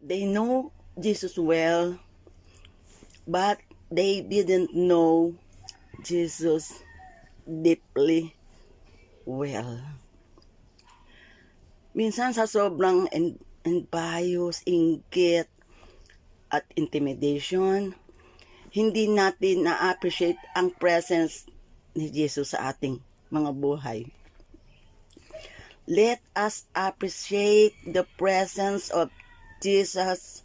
They know Jesus well, but they didn't know Jesus deeply well. Minsan sa sobrang bias, inggit, at intimidation, hindi natin na-appreciate ang presence ni Jesus sa ating mga buhay. Let us appreciate the presence of Jesus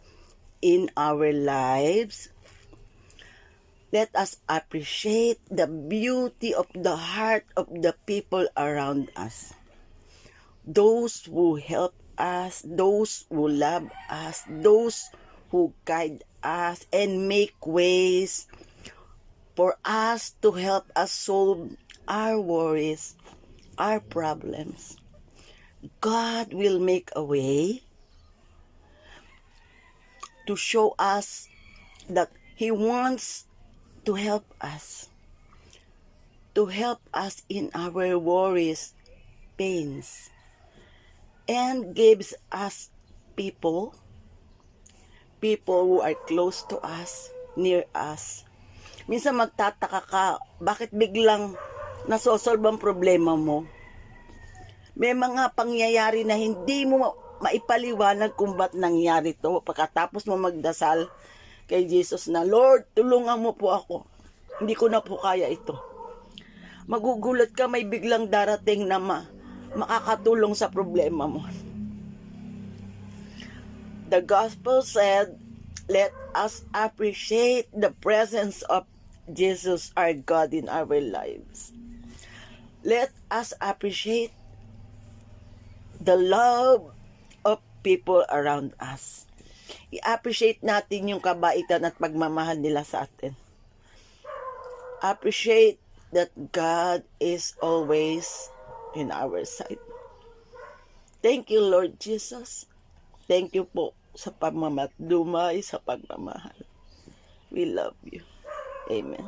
in our lives. Let us appreciate the beauty of the heart of the people around us. Those who help us, those who love us, those who guide us and make ways for us to help us solve our worries, our problems. God will make a way to show us that He wants to help us in our worries, pains, and gives us people who are close to us, near us. Minsan magtataka ka, bakit biglang nasosolve ang problema mo? May mga pangyayari na hindi mo maipaliwanag kung ba't nangyari to. Pagkatapos mo magdasal kay Jesus na, Lord, tulungan mo po ako. Hindi ko na po kaya ito. Magugulat ka, may biglang darating na makakatulong sa problema mo. The gospel said, let us appreciate the presence of Jesus, our God, in our lives. Let us appreciate the love of people around us. I-appreciate natin yung kabaitan at pagmamahal nila sa atin. Appreciate that God is always in our side. Thank you, Lord Jesus. Thank you po sa pagmamadumay, sa pagmamahal. We love you. Amen.